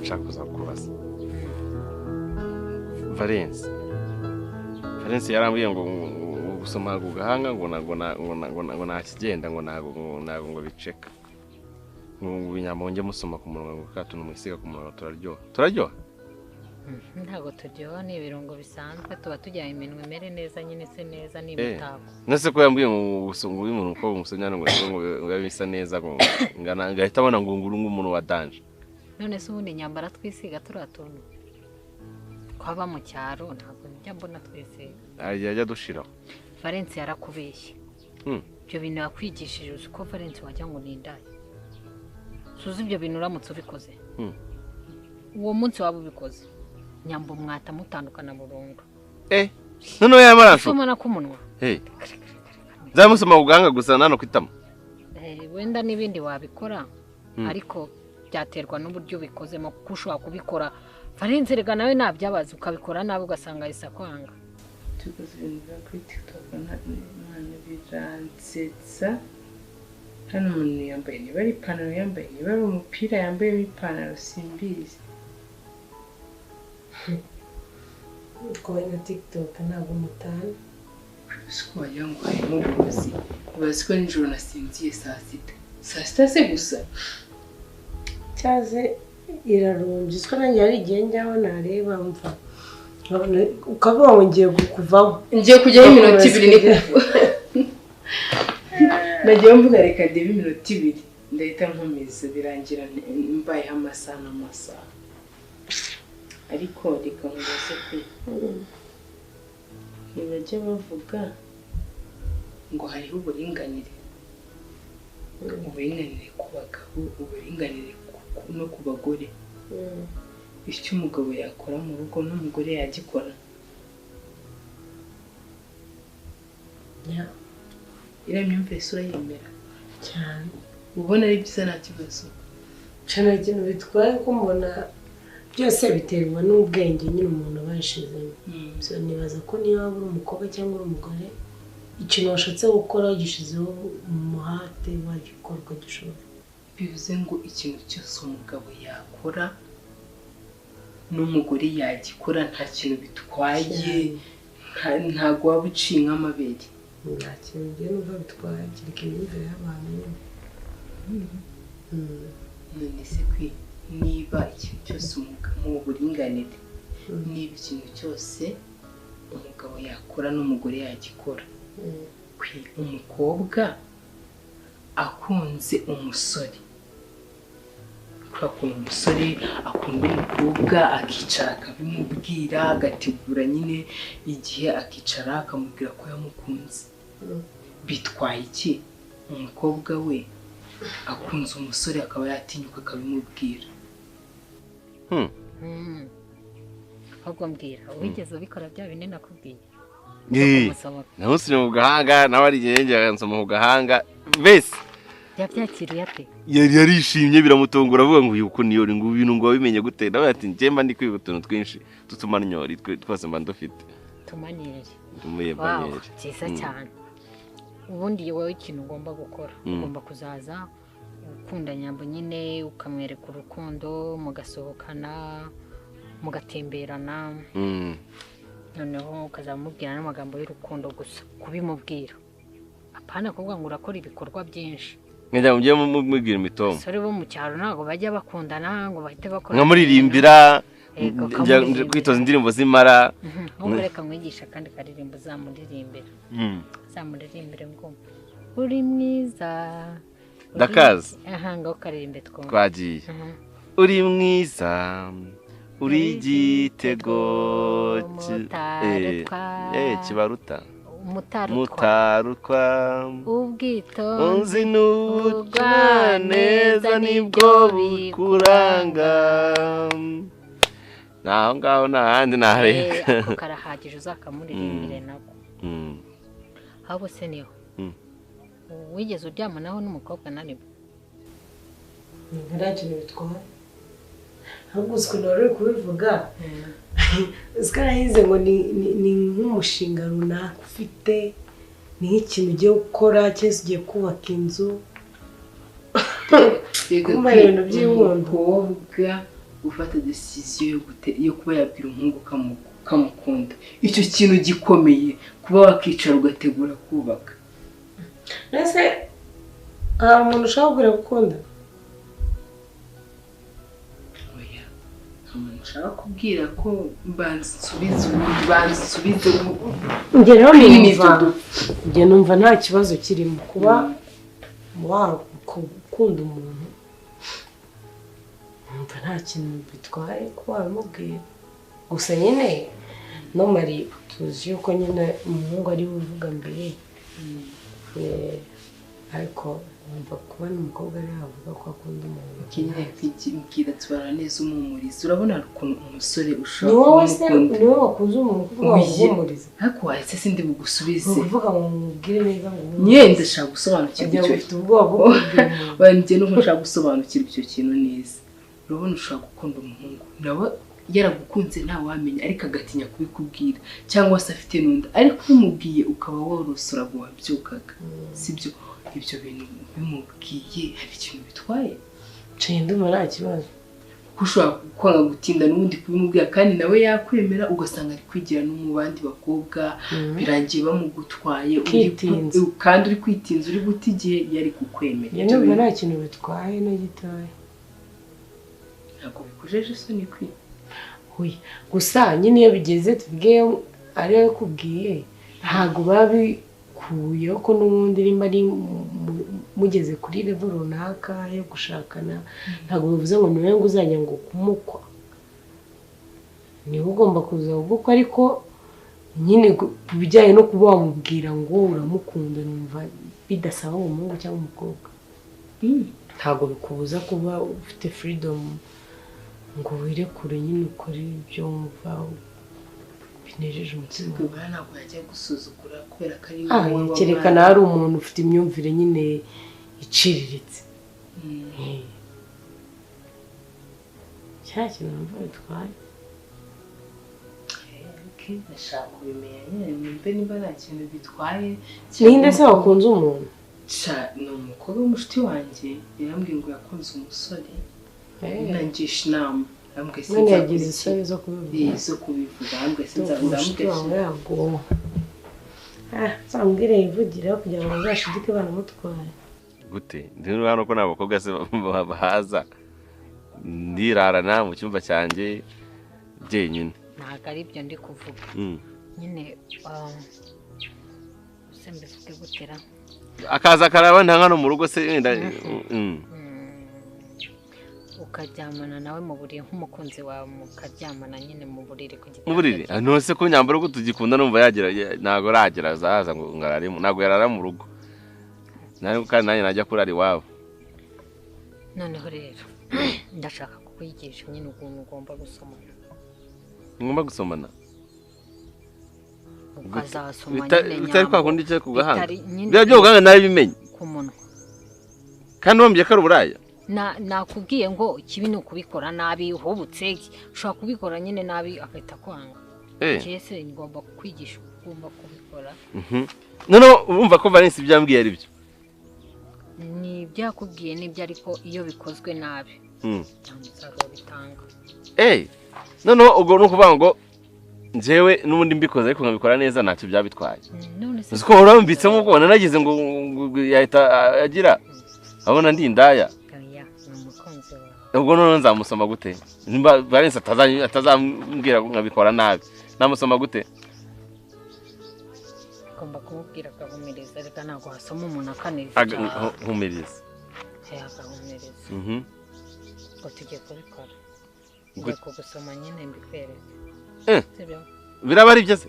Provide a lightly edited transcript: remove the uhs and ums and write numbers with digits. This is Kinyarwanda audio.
nshaka kuzakubaza Valence yarambwiye ngo gusoma gugahanga ngo nakigenda ngo nago ngo biceka ngo binyamonge musoma ku munwa ngo katuntu mwisiga ku munwa turaryoha ntago turyoha ni ibirungo bisanzwe tuba tujyaye iminwe mere neza nyine se neza n'ibitabo nase ko yambwiye ngo gusoma umuntu ko umusonyana ngo bisa neza ngo ngana ngahita abona ngo ngurungu umuntu wa danje none se ubundi nyambara twisiga turatuntu kwaba mu cyaro ntabwo njya mbona twisiga yajya dushiraho Valence yarakubeshye ibyo bintu yakwigishije uko Valence wajya ngo nindaye suzi ibyo bintu uramutse ubikoze uwo munsi waba ubikoze nyambo mwata mutandukana burundu none yamaransho soma nakumunwa zamusoma uganga gusa nano kwitama wenda nibindi wabikora ariko byaterwa n'uburyo bikozemo kushobora kubikora Valence rega nawe nabyabaza ukabikora nabi ugasanga isa kwanga tukoze ibintu bya kuri TikTok none biransetsa hano umuntu yambaye niba ari ipantaro yambaye niba ari umupira yambaye ipantaro simbizi Kwa na TikTok ntabwo mutana siko wagira ngo harimo uburozi ubazi ko nijoro nasinziye saa sita se gusa cyaze irarumbye siko nanjye ari igihe njyaho nareba mva ukavuga ngo ngiye kuvaho ngiye kujyaho iminota 2 ni kuva nagiye mvuga reka ndebe iminota 2 ndahita nkomeza birangira mbayeho amasaha ariko reka nkubaze pe ntibajya bavuga ngo hariho uburinganire ku bagabo uburinganire no ku bagore icyo umugabo yakora mu rugo n'umugore yagikora iriya myumvire isura yemera cyane ubona ari byiza nta kibazo cyane ikintu bitwaye ko mbona byose biterwa n'ubwenge nyine umuntu abashizemo so nibaza ko niba uri umukobwa cyangwa uri umugore ikintu washatse gukora gishizeho umuhate wagikorwa gishobora bivuze ngo ikintu cyose umugabo yakora n'umugore yagikora nta kintu bitwaye ntago waba uciye nk'amabere nta kintu ngiye numva bitwaye kireka imyumvire y'abantu none se niba ikintu cyose mu buringanire niba ikintu cyose umugabo yakora n'umugore yagikora umukobwa akunze umusore kubera umusore akunda umukobwa akicara akabimubwira agategura nyine igihe akicara akamubwira ko yamukunze bitwaye iki umukobwa we akunze umusore akaba yatinyuka akabimubwira ahubwo mbwira wigeze ubikora bya bine nakubwiye naho sino mu gahanga nawe ari igihe nsoma mu gahanga bese yabyakiriye ate yarishimye biramutungura avuga ngo yuko niyo ngo ibintu ngo wabimenye gute nawe ati njemba ndi kwiga utuntu twinshi tutumanyori twose mba ndufite tumanyeri umuyebanyeri cyiza cyane ubundi wowe ikintu ugomba gukora ugomba kuzaza ukunda nyambo nyine ukamwereka urukundo mugasohokana mugatemberana noneho ukazamubwira n'amagambo y'urukundo gusa kubimubwira apana kuvuga ngo urakora ibikorwa byinshi njya mujye mubwira imitomo sore bo mu cyaro ntago bajya bakundana ngo bahite bakora nkamuririmbira kwitoza indirimbo zimara reka mwigisha kandi karirimbo zamuririmbire ngo uri mwiza ndakazi ngaho karirimbe twagiye uri mwiza uri igitego kibaruta mutarutwa ubwitonzi n'ubugwaneza nibwo bikuranga naho ngaho n'ahandi nahareka ako karahagije uzakamuririmbire nako ahubwo se niho wigeze uryamanaho n'umukobwa naribo nta kintu bitwaye ahubwo ukuntu wari uri kubivuga zikarahize ngo ni nk'umushinga runaka ufite ni nk'ikintu ugiye gukora cyangwa ugiye kubaka inzu kumva ibintu by'umukobwa gufata decision yo kuba yabwira umuhungu kamukunda icyo kintu gikomeye kuba wakicara ugategura kubaka ese umuntu ushaka kubwira gukunda oya umuntu ushaka kubwira ko bansubize njye numva nta kibazo kirimo kuba wakunda umuntu numva nta kintu bitwaye kuba wabimubwira gusa nyine nomari tuzi yuko nyine umuhungu ari we uvuga mbere ariko numva kuba n'umukobwa ari yavuga ko akunda umuntu mbwira tubara neza umumuriza urabona ukuntu umusore ushaka ni wowe wakunze umuntu kuko wamumuriza ariko wahise sindi bugusubize uvuga ngo mubwire neza ngo nyenda ndashaka gusobanukirwa icyo ufite ubwoba banjye nuko nshaka gusobanukirwa icyo kintu neza urabona ushaka gukunda umuhungu nawe yaragukunze nta wamenya ariko agatinya kubikubwira cyangwa se afite n'undi ariko umubwiye ukaba worosora ngo wabyukaga sibyo ibyo bintu bimubwiye hari ikintu bitwaye nshya ndumva nta kibazo kuko ushobora kwanga gutinda n'ubundi kubimubwira kandi nawe yakwemera ugasanga ari kwigira no mu bandi bakobwa birangiye bamugutwaye kandi uri kwitinza uri guta igihe yari kukwemera ndumva nta kintu bitwaye no gitoya ntabwo bikujeje isoni kwiye gusa nyine iyo bigeze tubwiye ariyo yakubwiye ntabwo babikuyeho ko n'ubundi rimba ari mugeze kuri level runaka yo gushakana ntabwo bivuze ngo niwe ngo uzajya ngo kumukwa niwe ugomba kuza gukwa ariko nyine bijyanye no kuba wamubwira ngo uramukunda numva bidasaba ngo umuhungu cyangwa umukobwa ntabwo bikubuza kuba ufite freedom ngo wirekure nyine ukore ibyo wumva binejeje umutima ntabwo yajya gusuzugura kubera ko ari wowe cyerekana hari umuntu ufite imyumvire nyine iciriritse cya kintu numva bitwaye ndashaka kubimenya nyine nimba niba nta kintu bitwaye ninde se wakunze umuntu ni umukobwa w'umushuti wanjye yarambwiye ngo yakunze umusore nangisha inama none yagize isoni zo kubivuga ahubwo sinzamubwira zambwire yivugire kugira ngo bazashidike banamutware gute ndi hano ko nta bakobwa se bahaza ndirarana mu cyumba cyanjye byenyine ntabwo ari byo ndi kuvuga nyine se mbivuge gutera akaza karaba nta hano mu rugo se wenda ukaryamana nawe mu buriri nk'umukunzi wawe mukaryamana nyine mu buriri ku gitanda mu buriri ntose ko nyambara ko tugikunda numva yagira ntago ragera zaza ngo ngararimo ntago yarara mu rugo nari kandi nanjye najya kurara iwabo noneho rero ndashaka kukwigisha nyine ukuntu ugomba gusomana ngomba gusomana ukazasoma nyine bitari kwa kundi cyo kugahanga bya byo uganga nabi bimenye ku munwa kandi wambye ko ari uburaya nakubwiye ngo ikibi ni ukubikora nabi uhubutse ushobora kubikora nyine nabi agahita kwanga cyese ngomba kukwigisha ugomba kubikora noneho urumva ko Valence byambwiye ari byo ni byakubwiye nibyo ariko iyo bikozwe nabi nta musaruro bitanga noneho ubwo ni ukuvuga ngo njyewe n'ubundi mbikoze ariko nkabikora neza ntacyo byabitwaye uzi ko urambitsemo ubwo nanagize ngo yahita agira abona ndi indaya ubwo none nzamusoma gute nimba Valence atazambwira ngo nkabikora nabi namusoma gute ugomba kumubwira agahumiriza reka ntabwo hasoma umuntu akaneza humiriza agahumiriza ngo tugiye kubikora ugiye kugusoma nyine mbikwereke biraba ari byo se